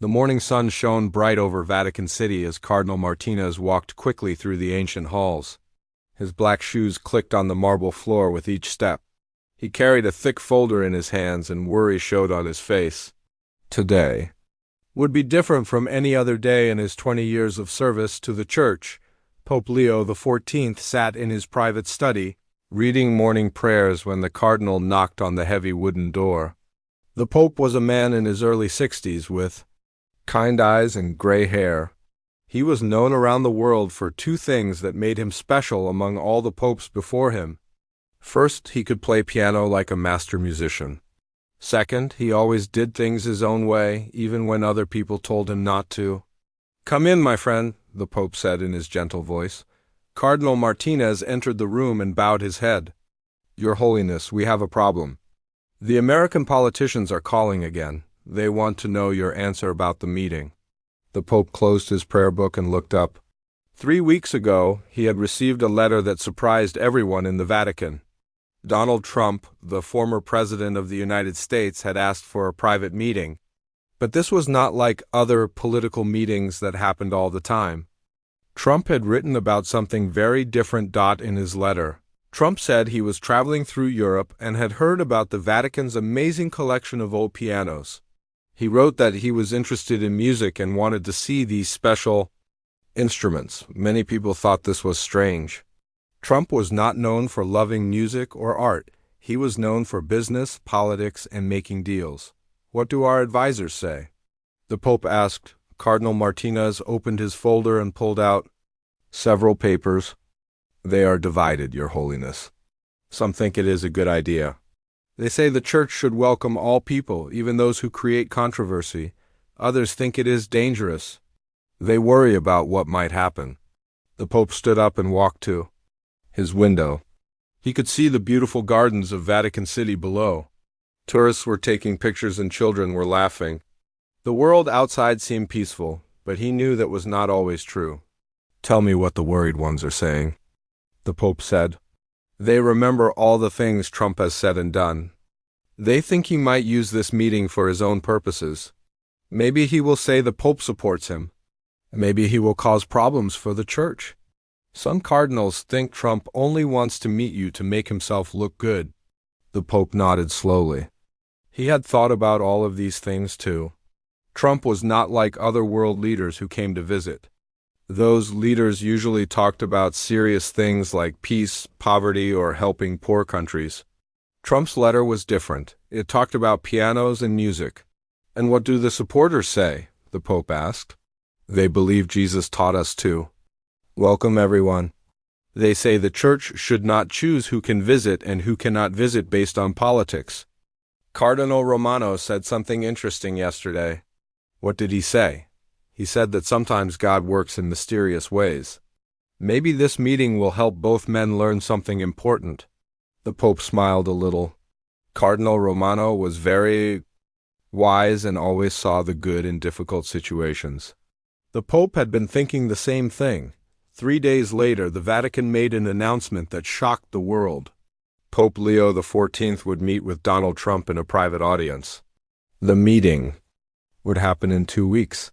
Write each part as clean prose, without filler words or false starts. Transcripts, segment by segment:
The morning sun shone bright over Vatican City as Cardinal Martinez walked quickly through the ancient halls. His black shoes clicked on the marble floor with each step. He carried a thick folder in his hands and worry showed on his face. Today would be different from any other day in his 20 years of service to the Church. Pope Leo XIV sat in his private study, reading morning prayers when the cardinal knocked on the heavy wooden door. The Pope was a man in his early 60s with kind eyes and gray hair. He was known around the world for two things that made him special among all the popes before him. First, he could play piano like a master musician. Second, he always did things his own way, even when other people told him not to. "Come in, my friend," the Pope said in his gentle voice. Cardinal Martinez entered the room and bowed his head. "Your Holiness, we have a problem. The American politicians are calling again. They want to know your answer about the meeting." The Pope closed his prayer book and looked up. 3 weeks ago, he had received a letter that surprised everyone in the Vatican. Donald Trump, the former President of the United States, had asked for a private meeting. But this was not like other political meetings that happened all the time. Trump had written about something very different. In his letter, Trump said he was traveling through Europe and had heard about the Vatican's amazing collection of old pianos. He wrote that he was interested in music and wanted to see these special instruments. Many people thought this was strange. Trump was not known for loving music or art. He was known for business, politics, and making deals. "What do our advisors say?" the Pope asked. Cardinal Martinez opened his folder and pulled out several papers. "They are divided, Your Holiness. Some think it is a good idea. They say the Church should welcome all people, even those who create controversy. Others think it is dangerous. They worry about what might happen." The Pope stood up and walked to his window. He could see the beautiful gardens of Vatican City below. Tourists were taking pictures and children were laughing. The world outside seemed peaceful, but he knew that was not always true. "Tell me what the worried ones are saying," the Pope said. "They remember all the things Trump has said and done. They think he might use this meeting for his own purposes. Maybe he will say the Pope supports him. Maybe he will cause problems for the Church. Some cardinals think Trump only wants to meet you to make himself look good." The Pope nodded slowly. He had thought about all of these things too. Trump was not like other world leaders who came to visit. Those leaders usually talked about serious things like peace, poverty, or helping poor countries. Trump's letter was different. It talked about pianos and music. "And what do the supporters say?" the Pope asked. "They believe Jesus taught us to welcome everyone. They say the Church should not choose who can visit and who cannot visit based on politics." Cardinal Romano said something interesting yesterday. "What did he say?" "He said that sometimes God works in mysterious ways. Maybe this meeting will help both men learn something important." The Pope smiled a little. Cardinal Romano was very wise and always saw the good in difficult situations. The Pope had been thinking the same thing. 3 days later, the Vatican made an announcement that shocked the world. Pope Leo XIV would meet with Donald Trump in a private audience. The meeting would happen in 2 weeks.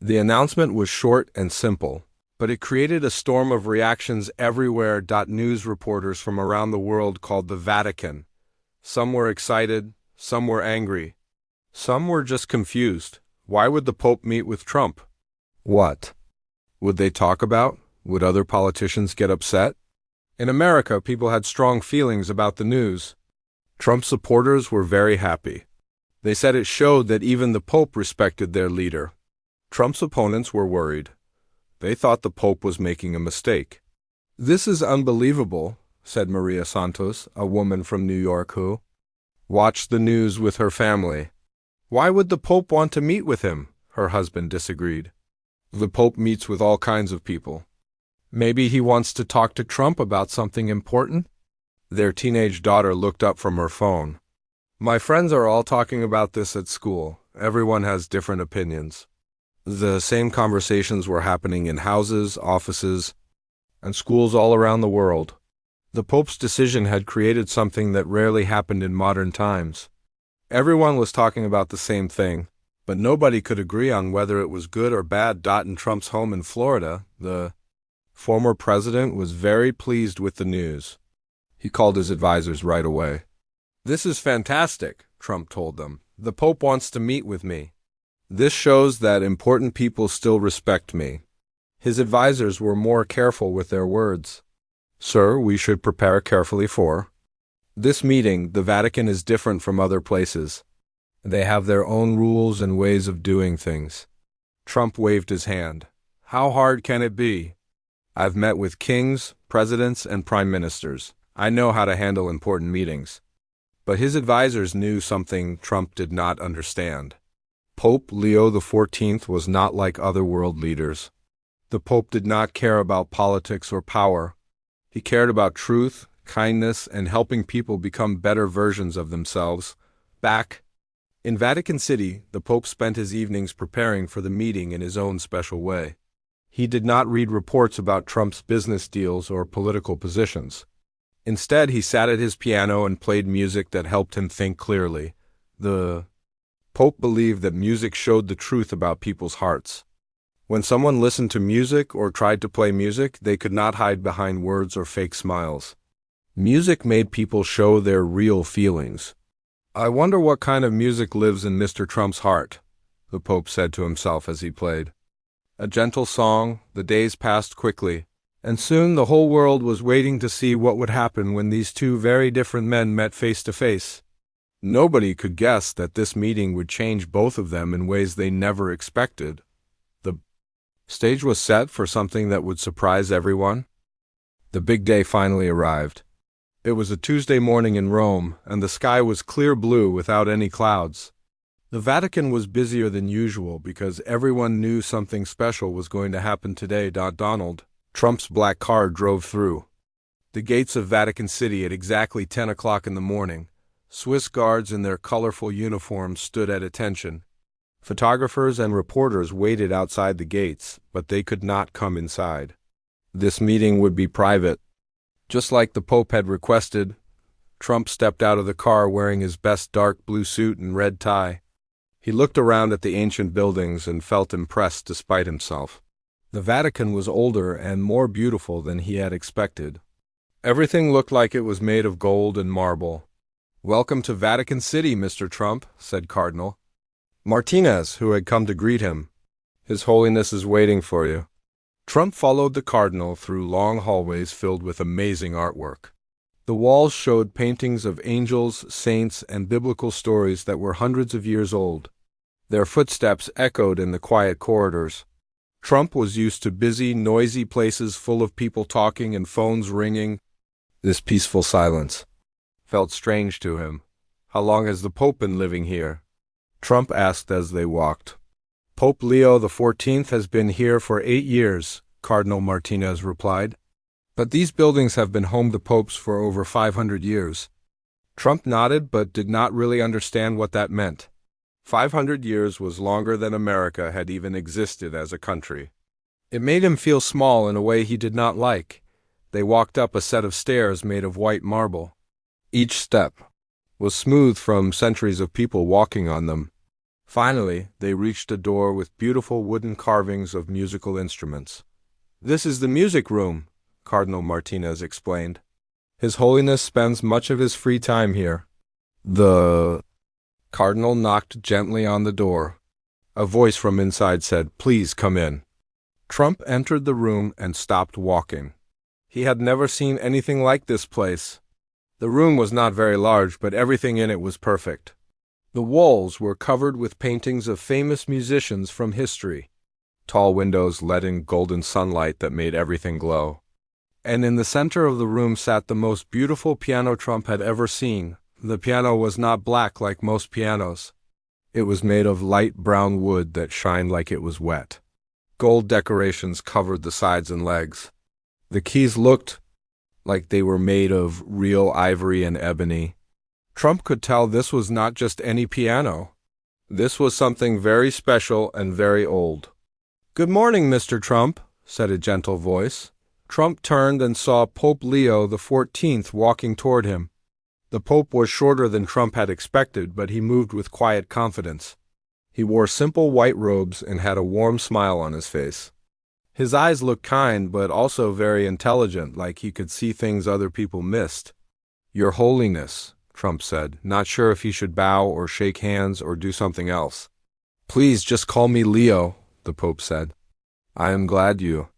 The announcement was short and simple, but it created a storm of reactions everywhere. News reporters from around the world called the Vatican. Some were excited, some were angry. Some were just confused. Why would the Pope meet with Trump? What would they talk about? Would other politicians get upset? In America, people had strong feelings about the news. Trump supporters were very happy. They said it showed that even the Pope respected their leader. Trump's opponents were worried. They thought the Pope was making a mistake. "This is unbelievable," said Maria Santos, a woman from New York who watched the news with her family. "Why would the Pope want to meet with him?" her husband disagreed. "The Pope meets with all kinds of people. Maybe he wants to talk to Trump about something important?" Their teenage daughter looked up from her phone. "My friends are all talking about this at school. Everyone has different opinions." The same conversations were happening in houses, offices, and schools all around the world. The Pope's decision had created something that rarely happened in modern times. Everyone was talking about the same thing. But nobody could agree on whether it was good or bad. In Trump's home in Florida, the former president was very pleased with the news. He called his advisors right away. "This is fantastic," Trump told them. "The Pope wants to meet with me. This shows that important people still respect me." His advisors were more careful with their words. "Sir, we should prepare carefully for this meeting. The Vatican is different from other places. They have their own rules and ways of doing things." Trump waved his hand. "How hard can it be? I've met with kings, presidents, and prime ministers. I know how to handle important meetings." But his advisors knew something Trump did not understand. Pope Leo XIV was not like other world leaders. The Pope did not care about politics or power. He cared about truth, kindness, and helping people become better versions of themselves. Back in Vatican City, the Pope spent his evenings preparing for the meeting in his own special way. He did not read reports about Trump's business deals or political positions. Instead, he sat at his piano and played music that helped him think clearly. The Pope believed that music showed the truth about people's hearts. When someone listened to music or tried to play music, they could not hide behind words or fake smiles. Music made people show their real feelings. "I wonder what kind of music lives in Mr. Trump's heart," the Pope said to himself as he played. A gentle song. The days passed quickly, and soon the whole world was waiting to see what would happen when these two very different men met face to face. Nobody could guess that this meeting would change both of them in ways they never expected. The stage was set for something that would surprise everyone. The big day finally arrived. It was a Tuesday morning in Rome, and the sky was clear blue without any clouds. The Vatican was busier than usual because everyone knew something special was going to happen today. Donald Trump's black car drove through the gates of Vatican City at exactly 10 o'clock in the morning. Swiss guards in their colorful uniforms stood at attention. Photographers and reporters waited outside the gates, but they could not come inside. This meeting would be private. Just like the Pope had requested, Trump stepped out of the car wearing his best dark blue suit and red tie. He looked around at the ancient buildings and felt impressed despite himself. The Vatican was older and more beautiful than he had expected. Everything looked like it was made of gold and marble. "Welcome to Vatican City, Mr. Trump," said Cardinal Martinez, who had come to greet him. "His Holiness is waiting for you." Trump followed the cardinal through long hallways filled with amazing artwork. The walls showed paintings of angels, saints, and biblical stories that were hundreds of years old. Their footsteps echoed in the quiet corridors. Trump was used to busy, noisy places full of people talking and phones ringing. This peaceful silence felt strange to him. "How long has the Pope been living here?" Trump asked as they walked. "Pope Leo XIV has been here for 8 years, Cardinal Martinez replied. "But these buildings have been home to popes for over 500 years. Trump nodded but did not really understand what that meant. 500 years was longer than America had even existed as a country. It made him feel small in a way he did not like. They walked up a set of stairs made of white marble. Each step was smooth from centuries of people walking on them. Finally, they reached a door with beautiful wooden carvings of musical instruments. "This is the music room," Cardinal Martinez explained. "His Holiness spends much of his free time here." The cardinal knocked gently on the door. A voice from inside said, "Please come in." Trump entered the room and stopped walking. He had never seen anything like this place. The room was not very large, but everything in it was perfect. The walls were covered with paintings of famous musicians from history. Tall windows let in golden sunlight that made everything glow. And in the center of the room sat the most beautiful piano Trump had ever seen. The piano was not black like most pianos. It was made of light brown wood that shined like it was wet. Gold decorations covered the sides and legs. The keys looked like they were made of real ivory and ebony. Trump could tell this was not just any piano. This was something very special and very old. "Good morning, Mr. Trump," said a gentle voice. Trump turned and saw Pope Leo XIV walking toward him. The Pope was shorter than Trump had expected, but he moved with quiet confidence. He wore simple white robes and had a warm smile on his face. His eyes looked kind but also very intelligent, like he could see things other people missed. "Your Holiness," Trump said, not sure if he should bow or shake hands or do something else. "Please just call me Leo," the Pope said. "I am glad you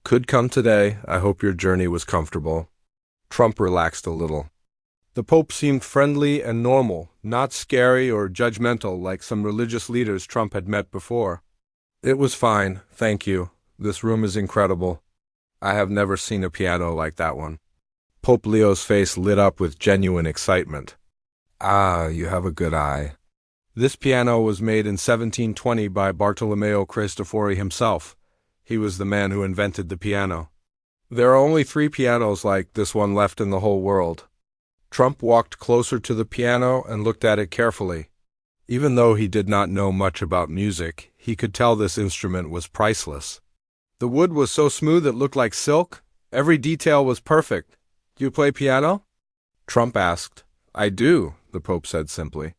could come today. I hope your journey was comfortable." Trump relaxed a little. The Pope seemed friendly and normal, not scary or judgmental like some religious leaders Trump had met before. "It was fine, thank you. This room is incredible. I have never seen a piano like that one." Pope Leo's face lit up with genuine excitement. "Ah, you have a good eye." This piano was made in 1720 by Bartolomeo Cristofori himself. He was the man who invented the piano. There are only 3 pianos like this one left in the whole world. Trump walked closer to the piano and looked at it carefully. Even though he did not know much about music, he could tell this instrument was priceless. The wood was so smooth it looked like silk. Every detail was perfect. "Do you play piano?" Trump asked. "I do," the Pope said simply.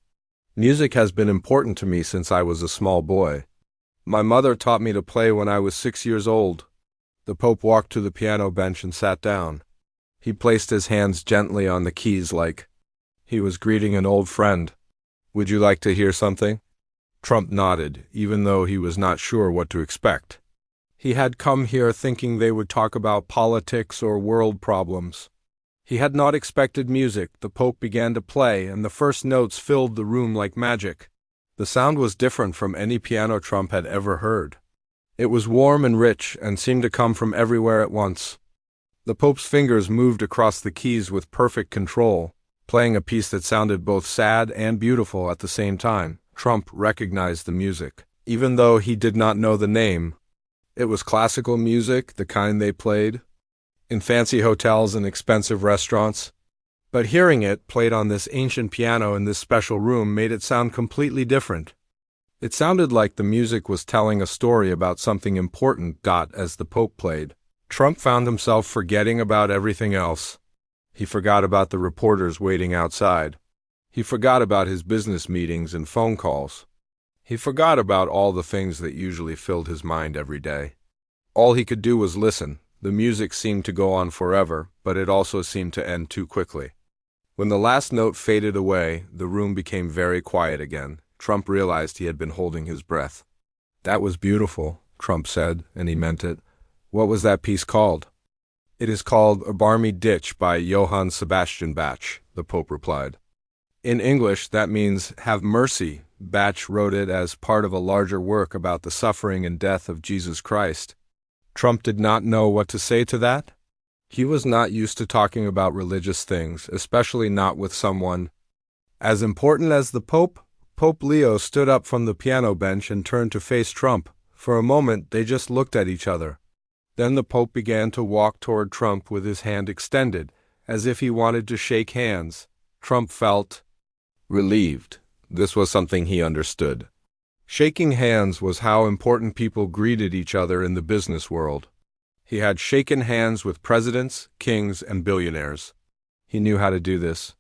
"Music has been important to me since I was a small boy. My mother taught me to play when I was 6 years old." The Pope walked to the piano bench and sat down. He placed his hands gently on the keys like he was greeting an old friend. "Would you like to hear something?" Trump nodded, even though he was not sure what to expect. He had come here thinking they would talk about politics or world problems. He had not expected music. The Pope began to play, and the first notes filled the room like magic. The sound was different from any piano Trump had ever heard. It was warm and rich and seemed to come from everywhere at once. The Pope's fingers moved across the keys with perfect control, playing a piece that sounded both sad and beautiful at the same time. Trump recognized the music, even though he did not know the name. It was classical music, the kind they played in fancy hotels and expensive restaurants. But hearing it played on this ancient piano in this special room made it sound completely different. It sounded like the music was telling a story about something important. As the Pope played, Trump found himself forgetting about everything else. He forgot about the reporters waiting outside. He forgot about his business meetings and phone calls. He forgot about all the things that usually filled his mind every day. All he could do was listen. The music seemed to go on forever, but it also seemed to end too quickly. When the last note faded away, the room became very quiet again. Trump realized he had been holding his breath. "That was beautiful," Trump said, and he meant it. "What was that piece called?" "It is called Erbarme dich by Johann Sebastian Bach," the Pope replied. In English, that means "have mercy." Bach wrote it as part of a larger work about the suffering and death of Jesus Christ. Trump did not know what to say to that. He was not used to talking about religious things, especially not with someone as important as the Pope. Pope Leo stood up from the piano bench and turned to face Trump. For a moment, they just looked at each other. Then the Pope began to walk toward Trump with his hand extended, as if he wanted to shake hands. Trump felt relieved. This was something he understood. Shaking hands was how important people greeted each other in the business world. He had shaken hands with presidents, kings, and billionaires. He knew how to do this.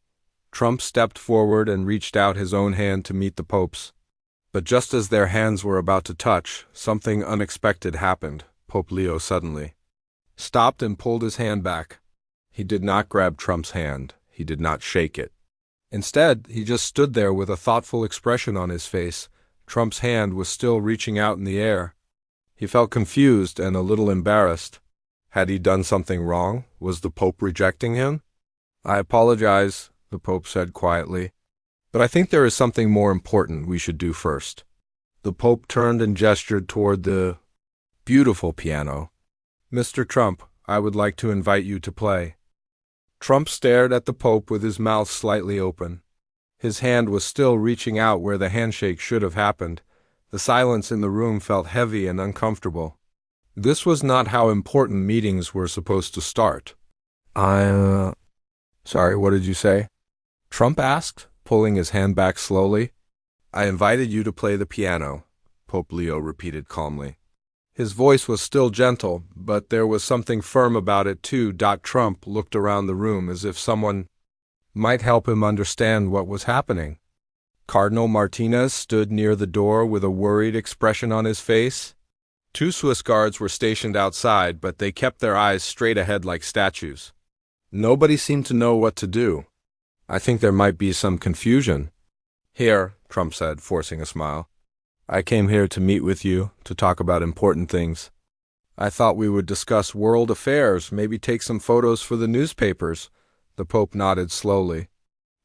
Trump stepped forward and reached out his own hand to meet the Pope's. But just as their hands were about to touch, something unexpected happened. Pope Leo suddenly stopped and pulled his hand back. He did not grab Trump's hand. He did not shake it. Instead, he just stood there with a thoughtful expression on his face. Trump's hand was still reaching out in the air. He felt confused and a little embarrassed. Had he done something wrong? Was the Pope rejecting him? "I apologize," the Pope said quietly, "but I think there is something more important we should do first." The Pope turned and gestured toward the beautiful piano. "Mr. Trump, I would like to invite you to play." Trump stared at the Pope with his mouth slightly open. His hand was still reaching out where the handshake should have happened. The silence in the room felt heavy and uncomfortable. This was not how important meetings were supposed to start. Sorry, what did you say?" Trump asked, pulling his hand back slowly. "I invited you to play the piano," Pope Leo repeated calmly. His voice was still gentle, but there was something firm about it too. Trump looked around the room as if someone might help him understand what was happening. Cardinal Martinez stood near the door with a worried expression on his face. Two Swiss guards were stationed outside, but they kept their eyes straight ahead like statues. Nobody seemed to know what to do. I think there might be some confusion. Here, Trump said, forcing a smile. I came here to meet with you, to talk about important things. I thought we would discuss world affairs, maybe take some photos for the newspapers. The Pope nodded slowly.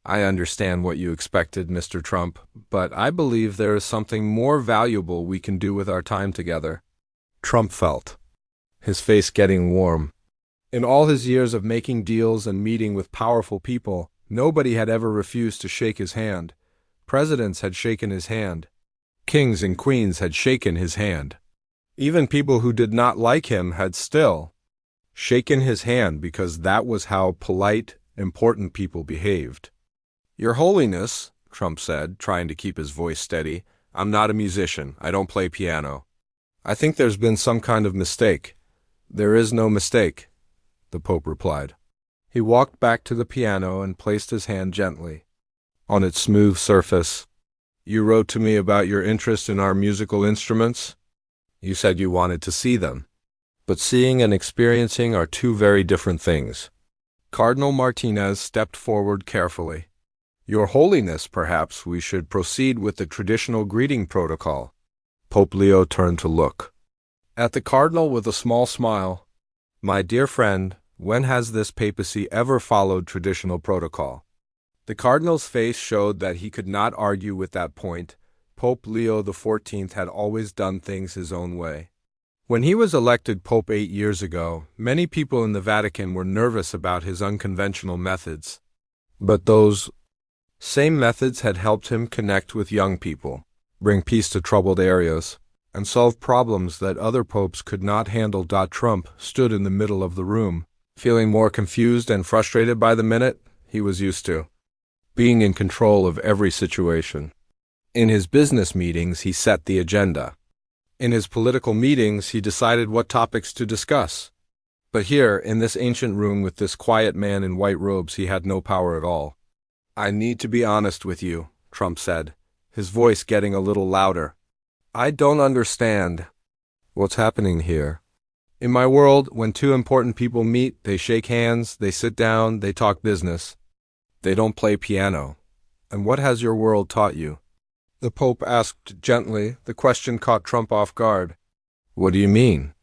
I understand what you expected, Mr. Trump, but I believe there is something more valuable we can do with our time together. Trump felt his face getting warm. In all his years of making deals and meeting with powerful people, nobody had ever refused to shake his hand. Presidents had shaken his hand. Kings and queens had shaken his hand. Even people who did not like him had still shaken his hand because that was how polite, important people behaved. Your Holiness, Trump said, trying to keep his voice steady, I'm not a musician. I don't play piano. I think there's been some kind of mistake. There is no mistake, the Pope replied. He walked back to the piano and placed his hand gently on its smooth surface. You wrote to me about your interest in our musical instruments. You said you wanted to see them. But seeing and experiencing are two very different things. Cardinal Martinez stepped forward carefully. Your Holiness, perhaps we should proceed with the traditional greeting protocol. Pope Leo turned to look at the cardinal with a small smile. My dear friend, when has this papacy ever followed traditional protocol? The cardinal's face showed that he could not argue with that point. Pope Leo XIV had always done things his own way. When he was elected Pope 8 years ago, many people in the Vatican were nervous about his unconventional methods. But those same methods had helped him connect with young people, bring peace to troubled areas, and solve problems that other popes could not handle. Trump stood in the middle of the room, feeling more confused and frustrated by the minute. He was used to being in control of every situation. In his business meetings, he set the agenda. In his political meetings, he decided what topics to discuss. But here, in this ancient room with this quiet man in white robes, he had no power at all. I need to be honest with you, Trump said, his voice getting a little louder. I don't understand what's happening here. In my world, when two important people meet, they shake hands, they sit down, they talk business. They don't play piano. And what has your world taught you? The Pope asked gently. The question caught Trump off guard. What do you mean?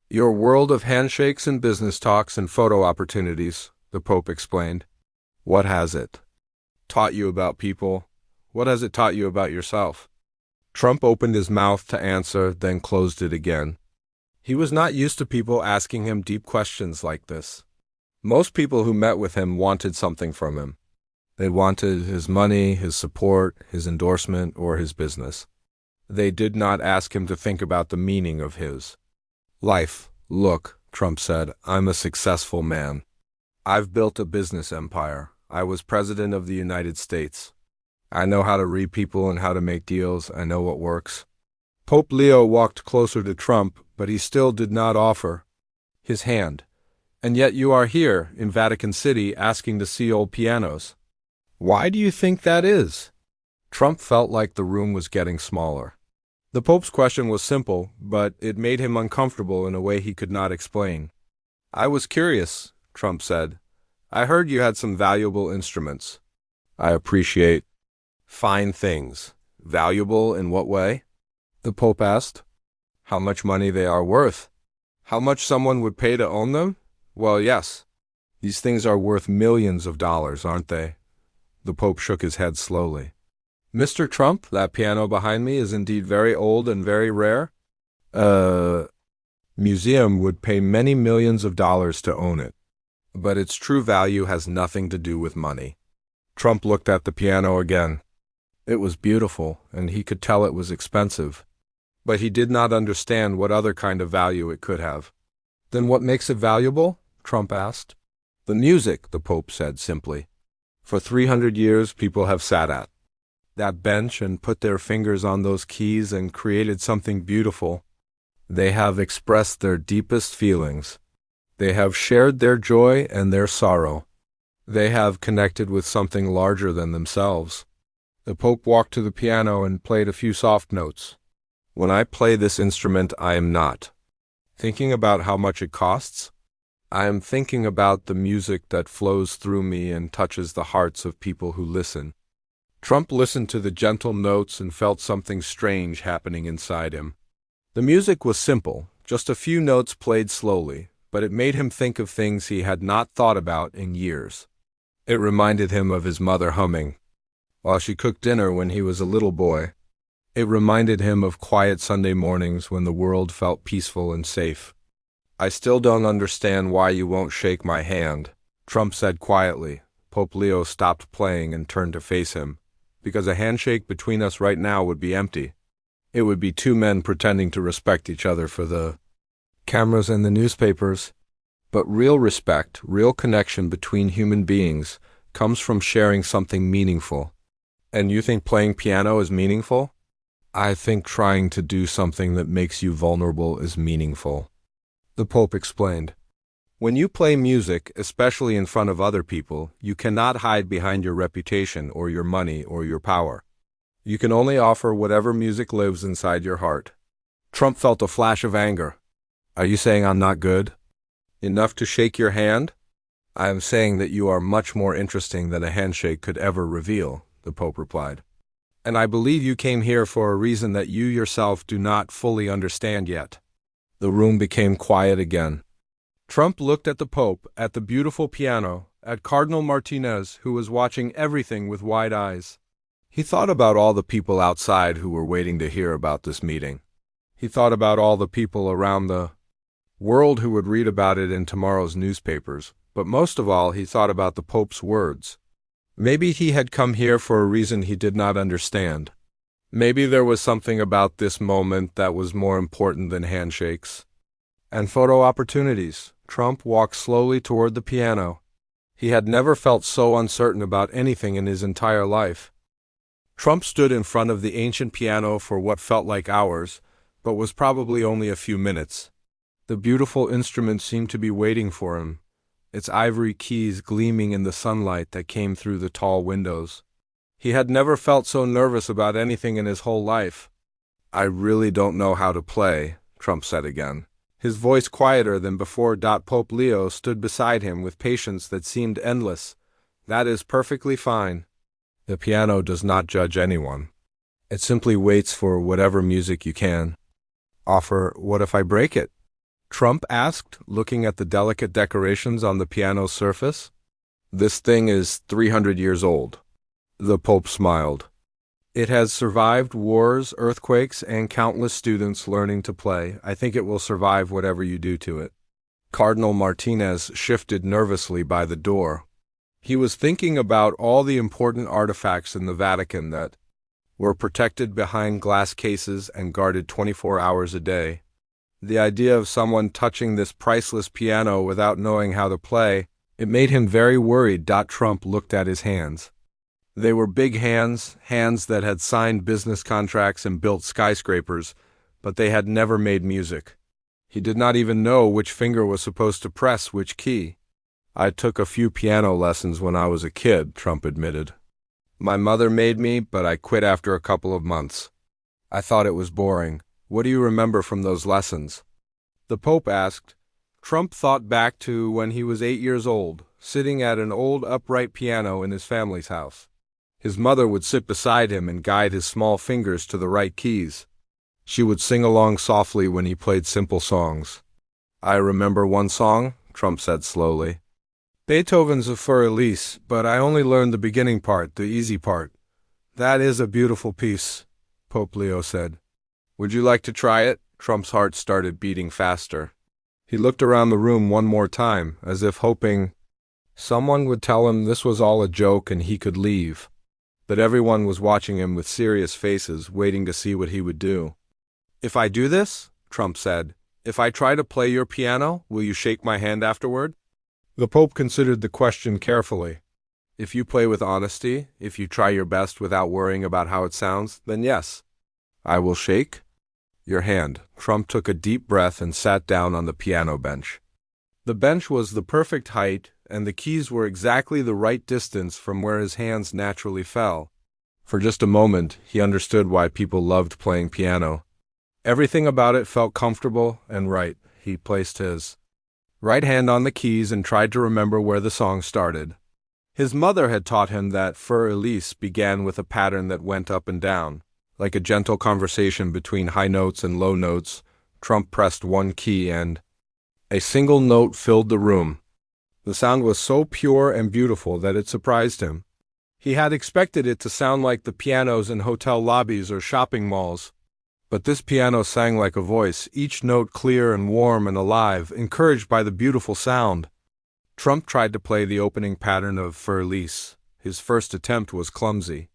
Your world of handshakes and business talks and photo opportunities, the Pope explained. What has it taught you about people? What has it taught you about yourself? Trump opened his mouth to answer, then closed it again. He was not used to people asking him deep questions like this. Most people who met with him wanted something from him. They wanted his money, his support, his endorsement, or his business. They did not ask him to think about the meaning of his life. Look, Trump said, I'm a successful man. I've built a business empire. I was president of the United States. I know how to read people and how to make deals. I know what works. Pope Leo walked closer to Trump, but he still did not offer his hand. And yet you are here in Vatican City asking to see old pianos. Why do you think that is? Trump felt like the room was getting smaller. The Pope's question was simple, but it made him uncomfortable in a way he could not explain. I was curious, Trump said. I heard you had some valuable instruments. I appreciate fine things. Valuable in what way? The Pope asked. How much money they are worth. How much someone would pay to own them? Well, yes. These things are worth millions of dollars, aren't they? The Pope shook his head slowly. Mr. Trump, that piano behind me is indeed very old and very rare. Museum would pay many millions of dollars to own it. But its true value has nothing to do with money. Trump looked at the piano again. It was beautiful, and he could tell it was expensive. But he did not understand what other kind of value it could have. Then what makes it valuable? Trump asked. The music, the Pope said simply. For 300 years, people have sat at that bench and put their fingers on those keys and created something beautiful. They have expressed their deepest feelings. They have shared their joy and their sorrow. They have connected with something larger than themselves. The Pope walked to the piano and played a few soft notes. When I play this instrument, I am not thinking about how much it costs. I am thinking about the music that flows through me and touches the hearts of people who listen. Trump listened to the gentle notes and felt something strange happening inside him. The music was simple, just a few notes played slowly, but it made him think of things he had not thought about in years. It reminded him of his mother humming while she cooked dinner when he was a little boy. It reminded him of quiet Sunday mornings when the world felt peaceful and safe. "I still don't understand why you won't shake my hand," Trump said quietly. Pope Leo stopped playing and turned to face him. "Because a handshake between us right now would be empty. It would be two men pretending to respect each other for the cameras and the newspapers. But real respect, real connection between human beings, comes from sharing something meaningful." "And you think playing piano is meaningful?" "I think trying to do something that makes you vulnerable is meaningful," the Pope explained. "When you play music, especially in front of other people, you cannot hide behind your reputation or your money or your power. You can only offer whatever music lives inside your heart." Trump felt a flash of anger. "Are you saying I'm not good enough to shake your hand?" "I am saying that you are much more interesting than a handshake could ever reveal," the Pope replied. "And I believe you came here for a reason that you yourself do not fully understand yet." The room became quiet again. Trump looked at the Pope, at the beautiful piano, at Cardinal Martinez, who was watching everything with wide eyes. He thought about all the people outside who were waiting to hear about this meeting. He thought about all the people around the world who would read about it in tomorrow's newspapers. But most of all, he thought about the Pope's words. Maybe he had come here for a reason he did not understand. Maybe there was something about this moment that was more important than handshakes and photo opportunities. Trump walked slowly toward the piano. He had never felt so uncertain about anything in his entire life. Trump stood in front of the ancient piano for what felt like hours, but was probably only a few minutes. The beautiful instrument seemed to be waiting for him, its ivory keys gleaming in the sunlight that came through the tall windows. He had never felt so nervous about anything in his whole life. "I really don't know how to play," Trump said again, his voice quieter than before. Pope Leo stood beside him with patience that seemed endless. "That is perfectly fine. The piano does not judge anyone. It simply waits for whatever music you can offer." "What if I break it?" Trump asked, looking at the delicate decorations on the piano's surface. "This thing is 300 years old." The Pope smiled. "It has survived wars, earthquakes, and countless students learning to play. I think it will survive whatever you do to it." Cardinal Martinez shifted nervously by the door. He was thinking about all the important artifacts in the Vatican that were protected behind glass cases and guarded 24 hours a day. The idea of someone touching this priceless piano without knowing how to play, it made him very worried. Trump looked at his hands. They were big hands, hands that had signed business contracts and built skyscrapers, but they had never made music. He did not even know which finger was supposed to press which key. "I took a few piano lessons when I was a kid," Trump admitted. "My mother made me, but I quit after a couple of months. I thought it was boring." "What do you remember from those lessons?" the Pope asked. Trump thought back to when he was 8 years old, sitting at an old upright piano in his family's house. His mother would sit beside him and guide his small fingers to the right keys. She would sing along softly when he played simple songs. "I remember one song," Trump said slowly. "Beethoven's Für Elise, but I only learned the beginning part, the easy part." "That is a beautiful piece," Pope Leo said. "Would you like to try it?" Trump's heart started beating faster. He looked around the room one more time, as if hoping someone would tell him this was all a joke and he could leave. But everyone was watching him with serious faces, waiting to see what he would do. "If I do this," Trump said, "if I try to play your piano, will you shake my hand afterward?" The Pope considered the question carefully. "If you play with honesty, if you try your best without worrying about how it sounds, then yes, I will shake your hand." Trump took a deep breath and sat down on the piano bench. The bench was the perfect height, and the keys were exactly the right distance from where his hands naturally fell. For just a moment, he understood why people loved playing piano. Everything about it felt comfortable and right. He placed his right hand on the keys and tried to remember where the song started. His mother had taught him that Für Elise began with a pattern that went up and down. Like a gentle conversation between high notes and low notes, Trump pressed one key and a single note filled the room. The sound was so pure and beautiful that it surprised him. He had expected it to sound like the pianos in hotel lobbies or shopping malls. But this piano sang like a voice, each note clear and warm and alive, encouraged by the beautiful sound. Trump tried to play the opening pattern of Für Elise. His first attempt was clumsy.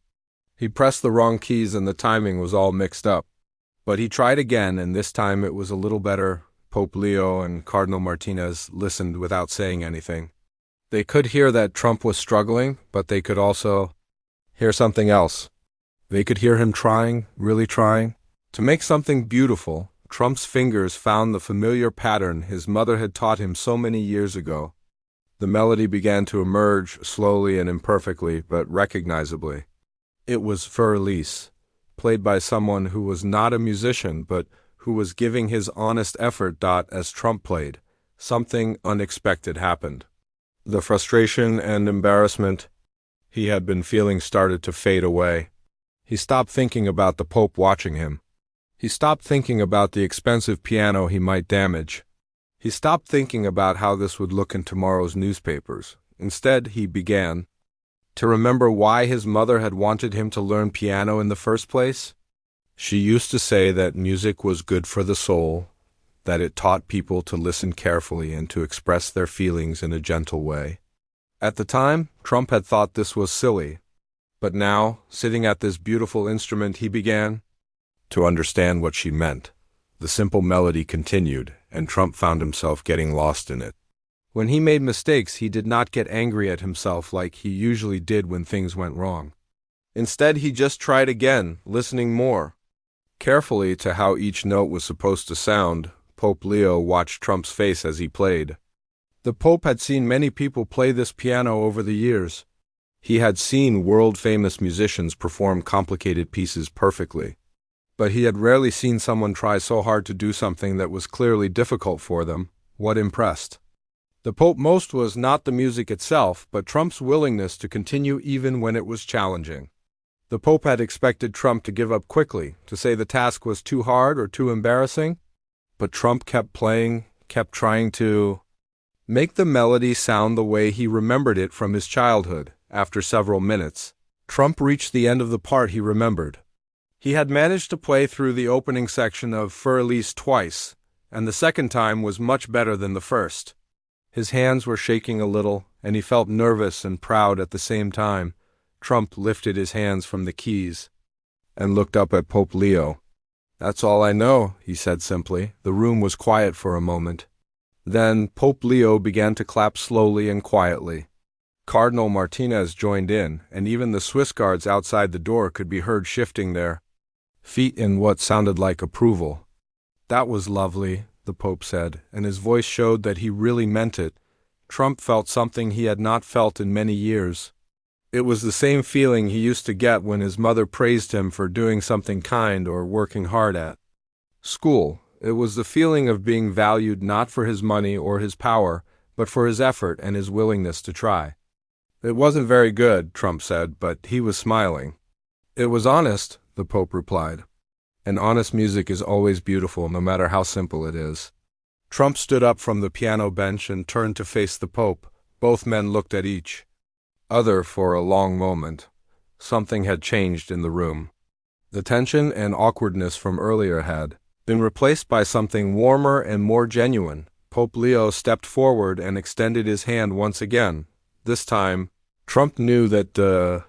He pressed the wrong keys and the timing was all mixed up. But he tried again, and this time it was a little better. Pope Leo and Cardinal Martinez listened without saying anything. They could hear that Trump was struggling, but they could also hear something else. They could hear him trying, really trying. To make something beautiful, Trump's fingers found the familiar pattern his mother had taught him so many years ago. The melody began to emerge, slowly and imperfectly, but recognizably. It was Für Elise, played by someone who was not a musician, but who was giving his honest effort. As Trump played, something unexpected happened. The frustration and embarrassment he had been feeling started to fade away. He stopped thinking about the Pope watching him. He stopped thinking about the expensive piano he might damage. He stopped thinking about how this would look in tomorrow's newspapers. Instead, he began to remember why his mother had wanted him to learn piano in the first place. She used to say that music was good for the soul, that it taught people to listen carefully and to express their feelings in a gentle way. At the time, Trump had thought this was silly. But now, sitting at this beautiful instrument, he began to understand what she meant. The simple melody continued, and Trump found himself getting lost in it. When he made mistakes, he did not get angry at himself like he usually did when things went wrong. Instead, he just tried again, listening more carefully to how each note was supposed to sound. Pope Leo watched Trump's face as he played. The Pope had seen many people play this piano over the years. He had seen world-famous musicians perform complicated pieces perfectly. But he had rarely seen someone try so hard to do something that was clearly difficult for them. What impressed the Pope most was not the music itself, but Trump's willingness to continue even when it was challenging. The Pope had expected Trump to give up quickly, to say the task was too hard or too embarrassing. But Trump kept playing, kept trying to make the melody sound the way he remembered it from his childhood. After several minutes, Trump reached the end of the part he remembered. He had managed to play through the opening section of Für Elise twice, and the second time was much better than the first. His hands were shaking a little, and he felt nervous and proud at the same time. Trump lifted his hands from the keys and looked up at Pope Leo. "That's all I know," he said simply. The room was quiet for a moment. Then Pope Leo began to clap slowly and quietly. Cardinal Martinez joined in, and even the Swiss guards outside the door could be heard shifting their feet in what sounded like approval. "That was lovely," the Pope said, and his voice showed that he really meant it. Trump felt something he had not felt in many years. It was the same feeling he used to get when his mother praised him for doing something kind or working hard at school. It was the feeling of being valued not for his money or his power, but for his effort and his willingness to try. "It wasn't very good," Trump said, but he was smiling. "It was honest," the Pope replied. "And honest music is always beautiful, no matter how simple it is." Trump stood up from the piano bench and turned to face the Pope. Both men looked at each other for a long moment. Something had changed in the room. The tension and awkwardness from earlier had been replaced by something warmer and more genuine. Pope Leo stepped forward and extended his hand once again. This time, Trump knew that the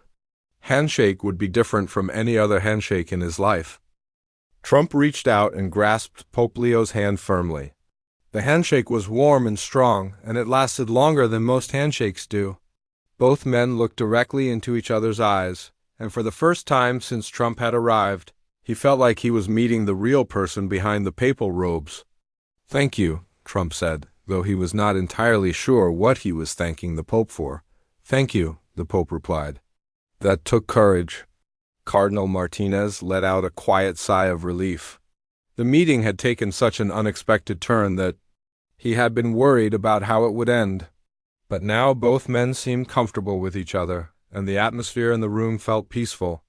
handshake would be different from any other handshake in his life. Trump reached out and grasped Pope Leo's hand firmly. The handshake was warm and strong, and it lasted longer than most handshakes do. Both men looked directly into each other's eyes, and for the first time since Trump had arrived, he felt like he was meeting the real person behind the papal robes. "Thank you," Trump said, though he was not entirely sure what he was thanking the Pope for. "Thank you," the Pope replied. "That took courage." Cardinal Martinez let out a quiet sigh of relief. The meeting had taken such an unexpected turn that he had been worried about how it would end. But now both men seemed comfortable with each other, and the atmosphere in the room felt peaceful.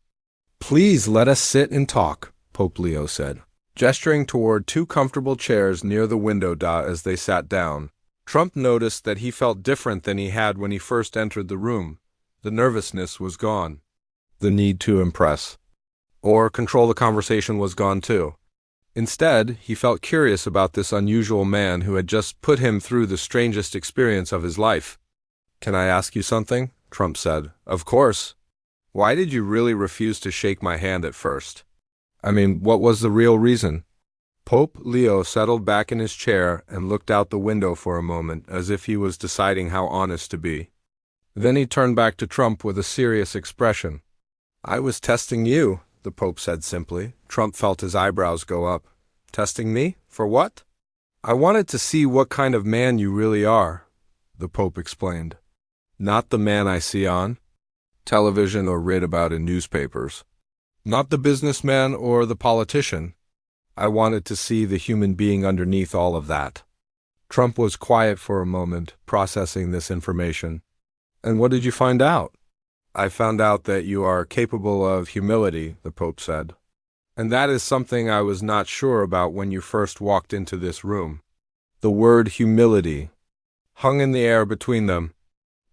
"Please let us sit and talk," Pope Leo said, gesturing toward two comfortable chairs near the window as they sat down. Trump noticed that he felt different than he had when he first entered the room. The nervousness was gone. The need to impress or control the conversation was gone too. Instead, he felt curious about this unusual man who had just put him through the strangest experience of his life. "Can I ask you something?" Trump said. "Of course. Why did you really refuse to shake my hand at first? I mean, what was the real reason?" Pope Leo settled back in his chair and looked out the window for a moment, as if he was deciding how honest to be. Then he turned back to Trump with a serious expression. "I was testing you," the Pope said simply. Trump felt his eyebrows go up. "Testing me? For what?" "I wanted to see what kind of man you really are," the Pope explained. "Not the man I see on television or read about in newspapers. Not the businessman or the politician. I wanted to see the human being underneath all of that." Trump was quiet for a moment, processing this information. "And what did you find out?" "I found out that you are capable of humility," the Pope said. "And that is something I was not sure about when you first walked into this room." The word humility hung in the air between them.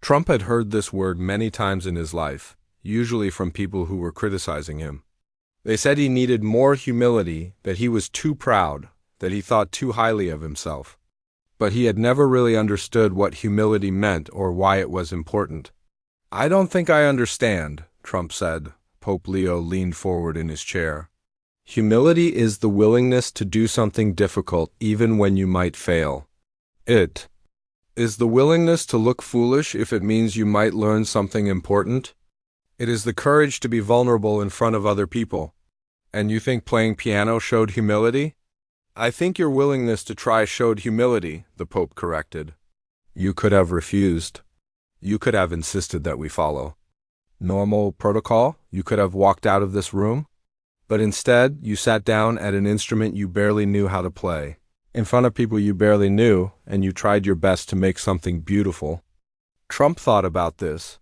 Trump had heard this word many times in his life, usually from people who were criticizing him. They said he needed more humility, that he was too proud, that he thought too highly of himself. But he had never really understood what humility meant or why it was important. "I don't think I understand," Trump said. Pope Leo leaned forward in his chair. "Humility is the willingness to do something difficult even when you might fail. It is the willingness to look foolish if it means you might learn something important. It is the courage to be vulnerable in front of other people. And you think playing piano showed humility?" "I think your willingness to try showed humility," the Pope corrected. "You could have refused. You could have insisted that we follow normal protocol. You could have walked out of this room. But instead, you sat down at an instrument you barely knew how to play, in front of people you barely knew, and you tried your best to make something beautiful." Trump thought about this.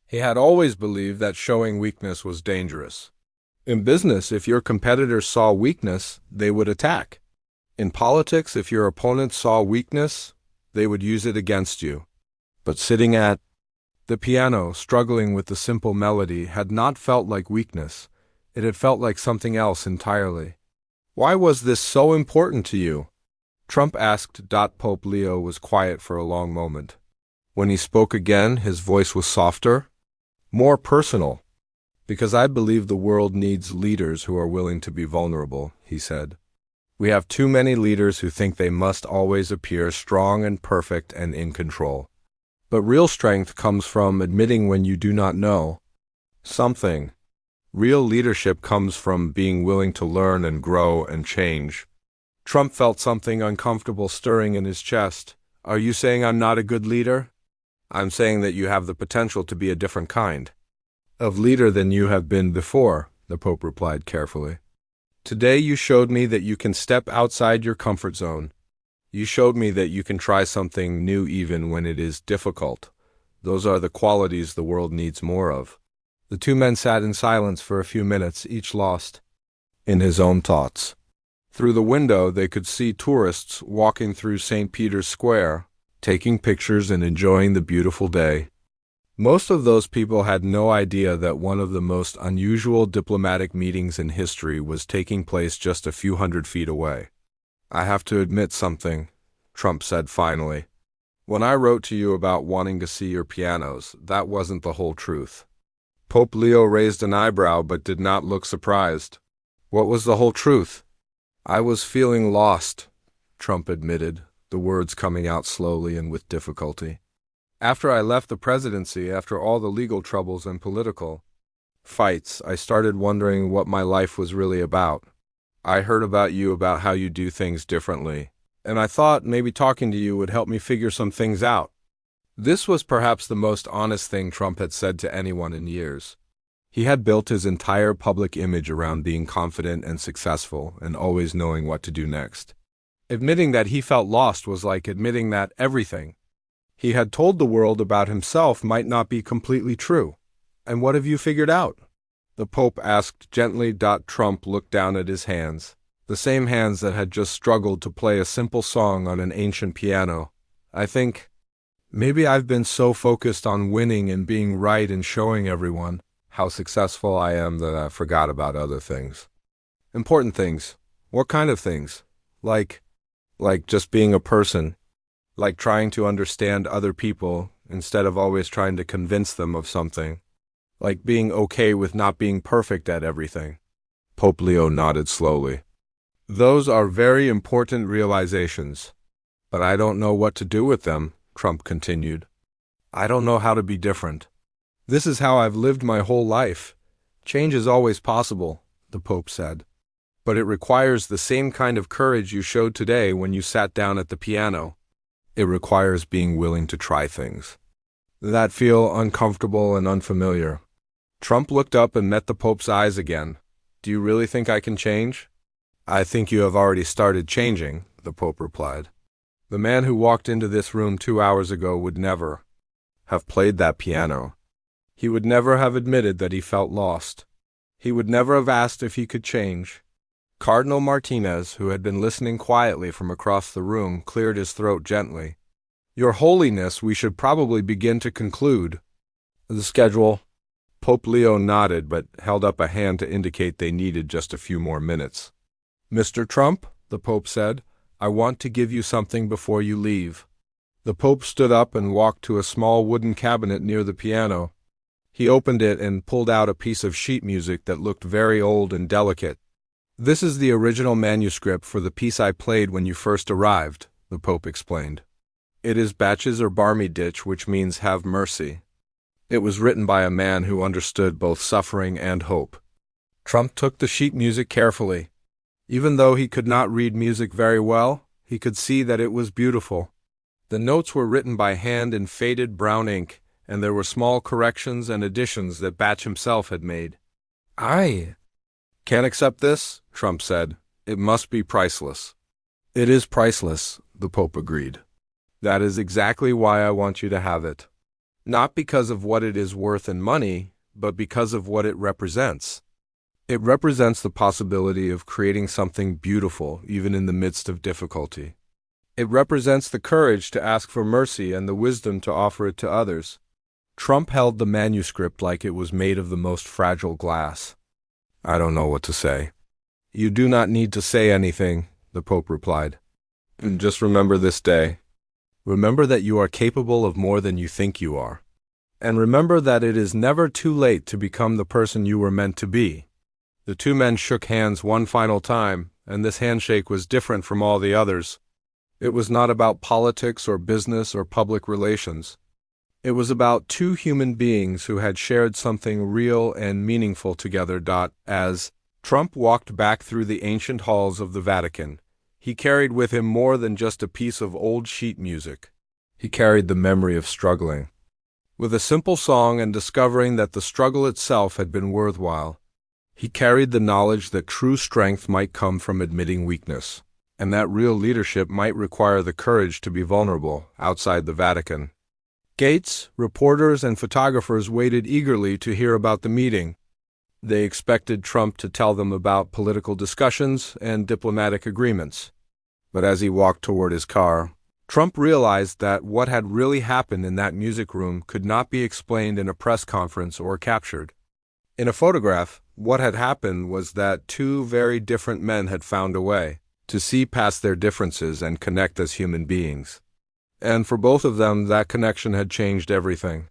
He had always believed that showing weakness was dangerous. In business, if your competitors saw weakness, they would attack. In politics, if your opponents saw weakness, they would use it against you. But sitting at the piano, struggling with the simple melody, had not felt like weakness. It had felt like something else entirely. "Why was this so important to you?" Trump asked. Pope Leo was quiet for a long moment. When he spoke again, his voice was softer, more personal. "Because I believe the world needs leaders who are willing to be vulnerable," he said. "We have too many leaders who think they must always appear strong and perfect and in control. But real strength comes from admitting when you do not know something. Real leadership comes from being willing to learn and grow and change." Trump felt something uncomfortable stirring in his chest. "Are you saying I'm not a good leader?" "I'm saying that you have the potential to be a different kind of leader than you have been before," the Pope replied carefully. "Today you showed me that you can step outside your comfort zone. You showed me that you can try something new even when it is difficult. Those are the qualities the world needs more of." The two men sat in silence for a few minutes, each lost in his own thoughts. Through the window, they could see tourists walking through St. Peter's Square, taking pictures and enjoying the beautiful day. Most of those people had no idea that one of the most unusual diplomatic meetings in history was taking place just a few hundred feet away. "I have to admit something," Trump said finally. "When I wrote to you about wanting to see your pianos, that wasn't the whole truth." Pope Leo raised an eyebrow but did not look surprised. "What was the whole truth?" "I was feeling lost," Trump admitted, the words coming out slowly and with difficulty. "After I left the presidency, after all the legal troubles and political fights, I started wondering what my life was really about. I heard about you, about how you do things differently, and I thought maybe talking to you would help me figure some things out." This was perhaps the most honest thing Trump had said to anyone in years. He had built his entire public image around being confident and successful and always knowing what to do next. Admitting that he felt lost was like admitting that everything he had told the world about himself might not be completely true. "And what have you figured out?" the Pope asked gently. Trump looked down at his hands, the same hands that had just struggled to play a simple song on an ancient piano. "I think maybe I've been so focused on winning and being right and showing everyone how successful I am that I forgot about other things. Important things. What kind of things? Like just being a person. Like trying to understand other people instead of always trying to convince them of something. Like being okay with not being perfect at everything." Pope Leo nodded slowly. "Those are very important realizations. But I don't know what to do with them," Trump continued. "I don't know how to be different. This is how I've lived my whole life. Change is always possible," the Pope said. "But it requires the same kind of courage you showed today when you sat down at the piano. It requires being willing to try things that feel uncomfortable and unfamiliar." Trump looked up and met the Pope's eyes again. "Do you really think I can change?" "I think you have already started changing," the Pope replied. "The man who walked into this room 2 hours ago would never have played that piano. He would never have admitted that he felt lost. He would never have asked if he could change." Cardinal Martinez, who had been listening quietly from across the room, cleared his throat gently. "Your Holiness, we should probably begin to conclude the schedule." Pope Leo nodded but held up a hand to indicate they needed just a few more minutes. "Mr. Trump," the Pope said, "I want to give you something before you leave." The Pope stood up and walked to a small wooden cabinet near the piano. He opened it and pulled out a piece of sheet music that looked very old and delicate. "This is the original manuscript for the piece I played when you first arrived," the Pope explained. "It is Batches or Barmy Ditch, which means have mercy. It was written by a man who understood both suffering and hope." Trump took the sheet music carefully. Even though he could not read music very well, he could see that it was beautiful. The notes were written by hand in faded brown ink, and there were small corrections and additions that Batch himself had made. "I can't accept this," Trump said. "It must be priceless." "It is priceless," the Pope agreed. "That is exactly why I want you to have it. Not because of what it is worth in money, but because of what it represents. It represents the possibility of creating something beautiful even in the midst of difficulty. It represents the courage to ask for mercy and the wisdom to offer it to others." Trump held the manuscript like it was made of the most fragile glass. "I don't know what to say." "You do not need to say anything," the Pope replied. "And just remember this day. Remember that you are capable of more than you think you are. And remember that it is never too late to become the person you were meant to be." The two men shook hands one final time, and this handshake was different from all the others. It was not about politics or business or public relations. It was about two human beings who had shared something real and meaningful together. As Trump walked back through the ancient halls of the Vatican, he carried with him more than just a piece of old sheet music. He carried the memory of struggling with a simple song and discovering that the struggle itself had been worthwhile. He carried the knowledge that true strength might come from admitting weakness, and that real leadership might require the courage to be vulnerable outside the Vatican. Gates, reporters, and photographers waited eagerly to hear about the meeting. They expected Trump to tell them about political discussions and diplomatic agreements. But as he walked toward his car, Trump realized that what had really happened in that music room could not be explained in a press conference or captured in a photograph. What had happened was that two very different men had found a way to see past their differences and connect as human beings. And for both of them, that connection had changed everything.